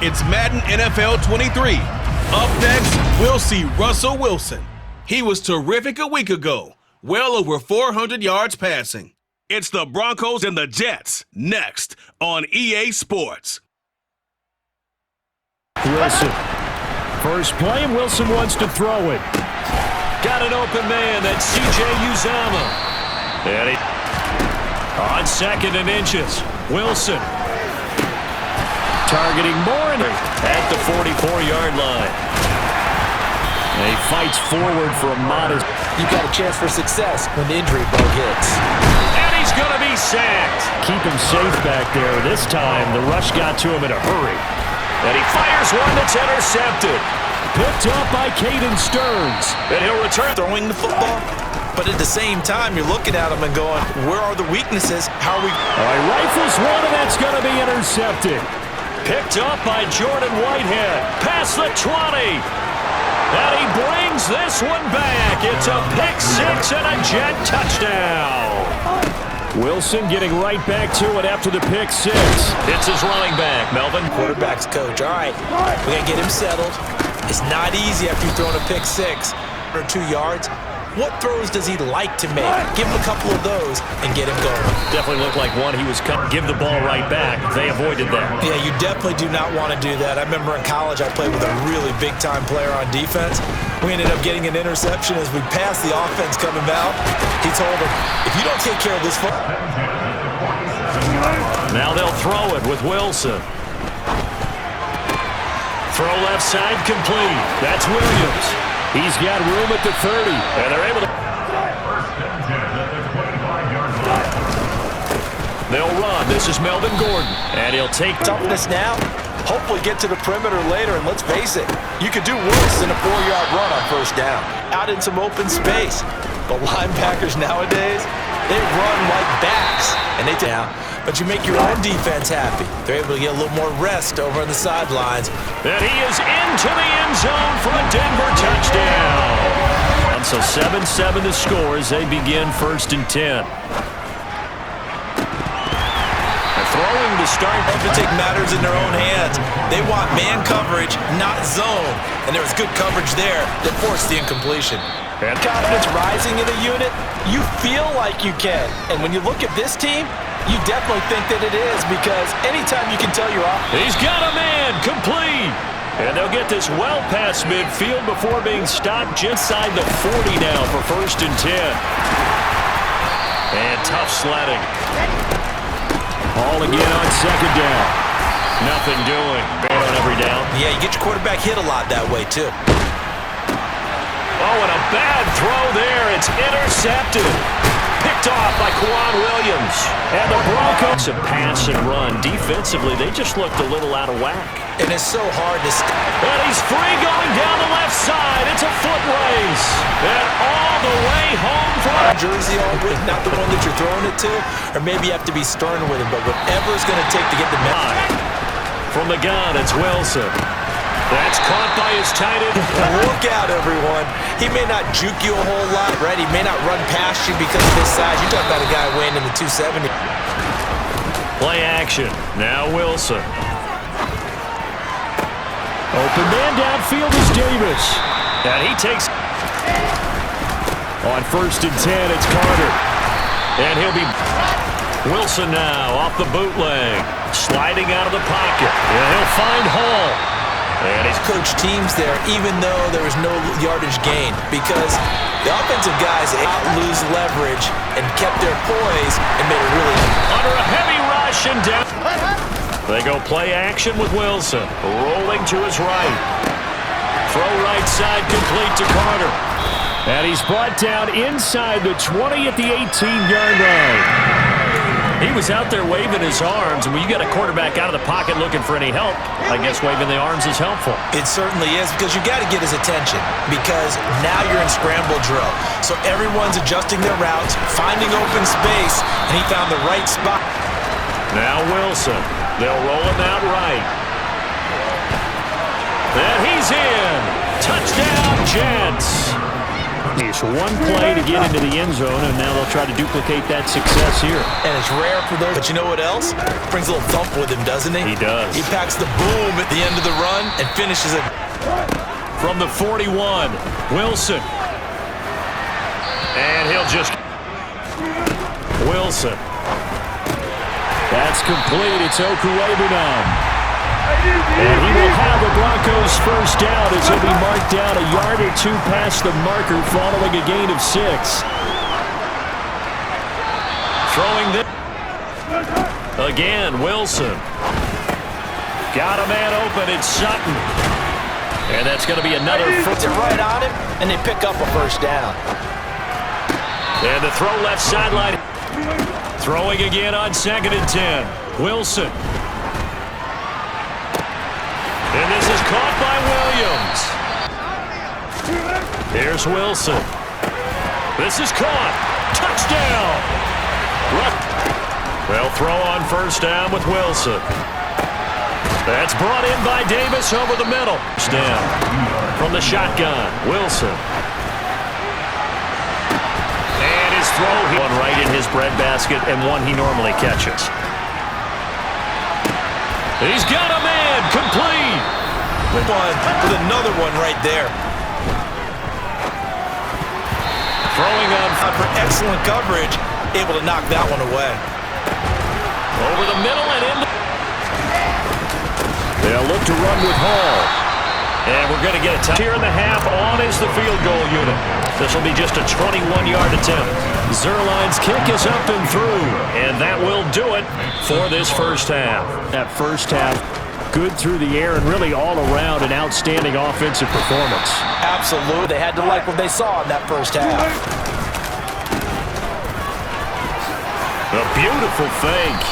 It's Madden NFL 23. Up next, we'll see Russell Wilson. He was terrific a week ago, well over 400 yards passing. It's the Broncos and the Jets next on EA Sports. Wilson. First play, and Wilson wants to throw it. Got an open man. That's C.J. Uzomah. And on 2nd and inches. Wilson. Targeting Moore at the 44-yard line. And he fights forward for a modest. You got a chance for success when the injury bug hits. And he's going to be sacked. Keep him safe back there. This time, the rush got to him in a hurry. And he fires one that's intercepted. Picked up by Caden Stearns. And he'll return. Throwing the football, but at the same time, you're looking at him and going, where are the weaknesses? How are we? All right, rifles one, and that's going to be intercepted. Picked up by Jordan Whitehead. Past the 20. And he brings this one back. It's a pick-6 and a Jet touchdown. Wilson getting right back to it after the pick-6. It's his running back, Melvin. Quarterback's coach. All right, we got to get him settled. It's not easy after you've thrown a pick-6 or 2 yards. What throws does he like to make? Give him a couple of those and get him going. Definitely looked like one he was cut. Give the ball right back. They avoided that. Yeah, you definitely do not want to do that. I remember in college I played with a really big-time player on defense. We ended up getting an interception as we passed the offense coming out. He told him, if you don't take care of this football. Now they'll throw it with Wilson. Throw left side complete. That's Williams. He's got room at the 30. And they're able to. They'll run. This is Melvin Gordon. And he'll take toughness now. Hopefully get to the perimeter later. And let's face it, you could do worse than a 4-yard run on first down. Out in some open space. The linebackers nowadays, they run like backs. And they down. But you make your own defense happy. They're able to get a little more rest over on the sidelines. And he is into the end zone for a Denver touchdown. And so 7-7 the score as they begin 1st and 10. Throwing to start. To take matters in their own hands. They want man coverage, not zone. And there was good coverage there that forced the incompletion. And confidence rising in a unit, you feel like you can. And when you look at this team, you definitely think that it is, because anytime you can tell you're off. He's got a man, complete. And they'll get this well past midfield before being stopped just inside the 40 now for 1st and 10. And tough sledding. Ball again on 2nd down. Nothing doing. Bad on every down. Yeah, you get your quarterback hit a lot that way, too. Oh, and a bad throw there. It's intercepted. Picked off by Quan Williams. And the Broncos a pass and run. Defensively, they just looked a little out of whack. And it's so hard to stop. And he's free going down the left side. It's a foot race. And all the way home for a jersey all week, not the one that you're throwing it to. Or maybe you have to be stern with him, but whatever it's going to take to get the man. From the gun, it's Wilson. That's caught by his tight end. Look out, everyone. He may not juke you a whole lot, right? He may not run past you because of his size. You're talking about a guy weighing in the 270. Play action. Now Wilson. Open man downfield is Davis. And he takes. On 1st and 10, it's Carter. And he'll be. Wilson now off the bootleg. Sliding out of the pocket. And he'll find Hall. And he's coached teams there, even though there was no yardage gain, because the offensive guys out lose leverage and kept their poise and made it really under a heavy rush and down. They go play action with Wilson, rolling to his right. Throw right side complete to Carter. And he's brought down inside the 20 at the 18-yard line. He was out there waving his arms, and when you got a quarterback out of the pocket looking for any help, I guess waving the arms is helpful. It certainly is, because you got to get his attention, because now you're in scramble drill. So everyone's adjusting their routes, finding open space, and he found the right spot. Now Wilson. They'll roll him out right. And he's in. Touchdown, Jets. It's one play to get into the end zone, and now they'll try to duplicate that success here. And it's rare for those, but you know what else? Brings a little thump with him, doesn't he? He does. He packs the boom at the end of the run and finishes it. From the 41, Wilson. And he'll just... Wilson. That's complete. It's Okuwebunam. And he will have the Broncos first down as he'll be marked down a yard or two past the marker following a gain of 6. Throwing this. Again, Wilson. Got a man open. It's Sutton. And that's going to be another... Puts it right on him, and they pick up a first down. And the throw left sideline. Throwing again on 2nd and 10. Wilson. And this is caught by Williams. Here's Wilson. This is caught. Touchdown. They'll throw on first down with Wilson. That's brought in by Davis over the middle. Down from the shotgun. Wilson. And his throw. One right in his breadbasket and one he normally catches. He's got a man. Complete. With another one right there. Throwing on for excellent coverage. Able to knock that one away. Over the middle and in. They'll look to run with Hall. And we're going to get a touch here in the half. On is the field goal unit. This will be just a 21-yard attempt. Zerline's kick is up and through. And that will do it for this first half. That first half, good through the air and really all around an outstanding offensive performance. Absolutely. They had to like what they saw in that first half. A beautiful fake.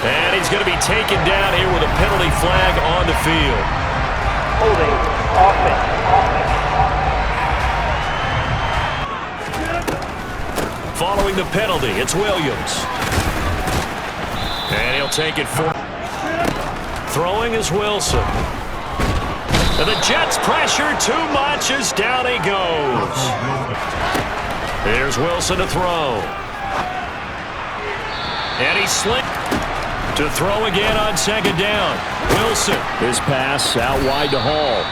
And he's going to be taken down here with a penalty flag on the field. Holding offense. Following the penalty, it's Williams. And he'll take it for... Throwing is Wilson. And the Jets pressure too much as down he goes. Here's Wilson to throw. And he slipped. To throw again on 2nd down. Wilson. His pass out wide to Hall.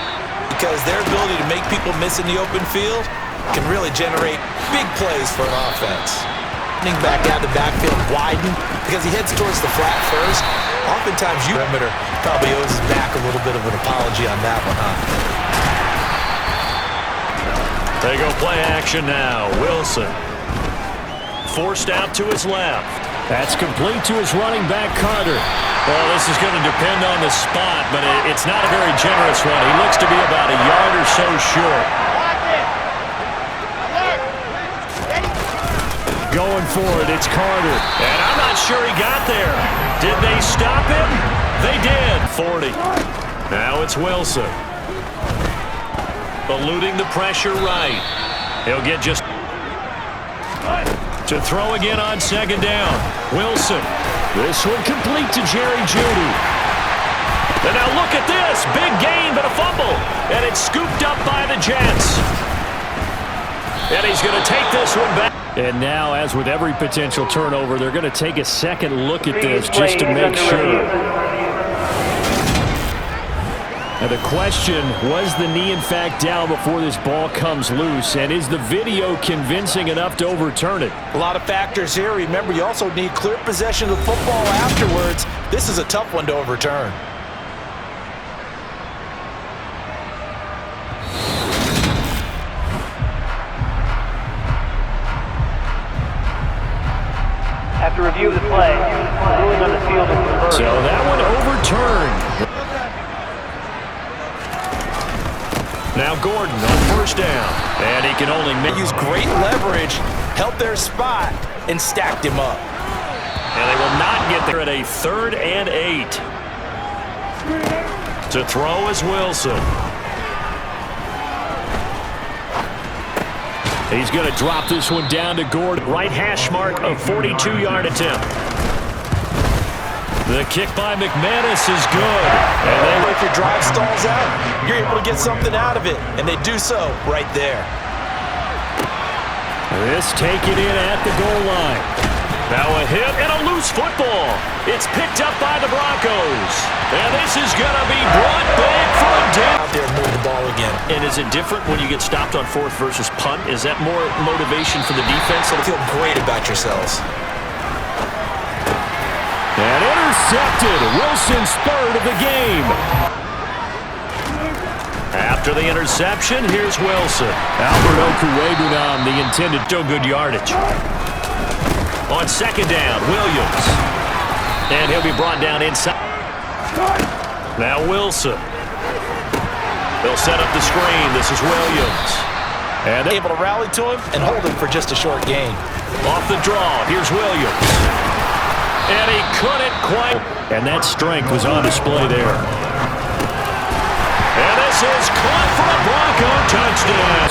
Because their ability to make people miss in the open field can really generate big plays for an offense. Running back out the backfield widen because he heads towards the flat first. Oftentimes, perimeter probably owes his back a little bit of an apology on that one, huh? They go play action now. Wilson. Forced out to his left. That's complete to his running back, Carter. Well, this is going to depend on the spot, but it's not a very generous one. He looks to be about a yard or so short. Going for it, it's Carter. And I'm not sure he got there. Did they stop him? They did. 40. Now it's Wilson. Eluding the pressure right. He'll get just... To throw again on 2nd down. Wilson. This one complete to Jerry Jeudy. And now look at this. Big gain, but a fumble. And it's scooped up by the Jets. And he's going to take this one back. And now, as with every potential turnover, they're going to take a second look at this just to make sure. Now the question, was the knee in fact down before this ball comes loose? And is the video convincing enough to overturn it? A lot of factors here. Remember, you also need clear possession of the football afterwards. This is a tough one to overturn. After review of the play, the ruling on the field is reversed. So that one overturned. Now Gordon on first down. And he can only use great leverage, help their spot, and stacked him up. And they will not get there at a 3rd and 8. To throw is Wilson. He's going to drop this one down to Gordon. Right hash mark of 42-yard attempt. The kick by McManus is good. And then if your drive stalls out, you're able to get something out of it. And they do so right there. This taken in at the goal line. Now a hit and a loose football. It's picked up by the Broncos. And this is going to be brought back for a down. Out there, move the ball again. And is it different when you get stopped on fourth versus punt? Is that more motivation for the defense? Feel great about yourselves. And intercepted. Wilson's third of the game. After the interception, here's Wilson. Albert Okuwegunam, the intended to good yardage. On second down, Williams. And he'll be brought down inside. Now Wilson. They'll set up the screen. This is Williams. And Able to rally to him and hold him for just a short gain. off the draw, here's Williams. And he couldn't quite. And that strength was on display there. And this is caught for a Bronco touchdown.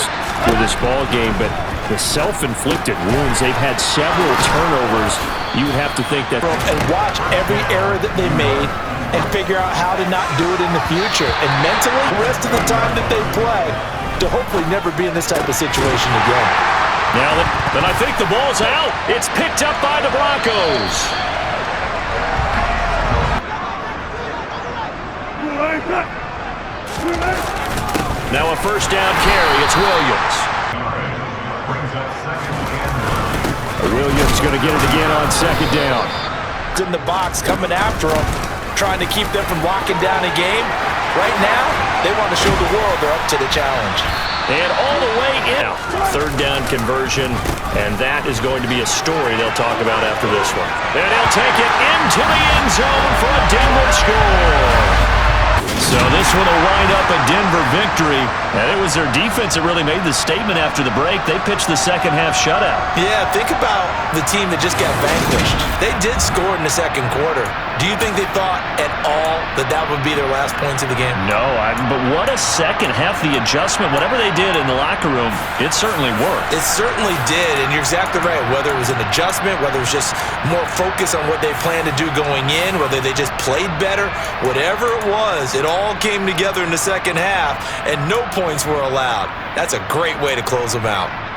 For this ball game, but the self-inflicted wounds, they've had several turnovers. You would have to think that. And watch every error that they made and figure out how to not do it in the future. And mentally, the rest of the time that they play, to hopefully never be in this type of situation again. Now, then I think the ball's out. It's picked up by the Broncos. Now a first down carry. It's Williams. Williams going to get it again on second down. It's in the box coming after them, trying to keep them from locking down a game. Right now, they want to show the world they're up to the challenge. And all the way in. Third down conversion, and that is going to be a story they'll talk about after this one. And he'll take it into the end zone for a Denver score. So this one will wind up a Denver victory. And it was their defense that really made the statement after the break. They pitched the second half shutout. Yeah, think about the team that just got vanquished. They did score in the second quarter. Do you think they thought at all that that would be their last points of the game? No, but what a second half. The adjustment, whatever they did in the locker room, it certainly worked. It certainly did, and you're exactly right. Whether it was an adjustment, whether it was just more focus on what they planned to do going in, whether they just played better, whatever it was, it all came together in the second half, and no points were allowed. That's a great way to close them out.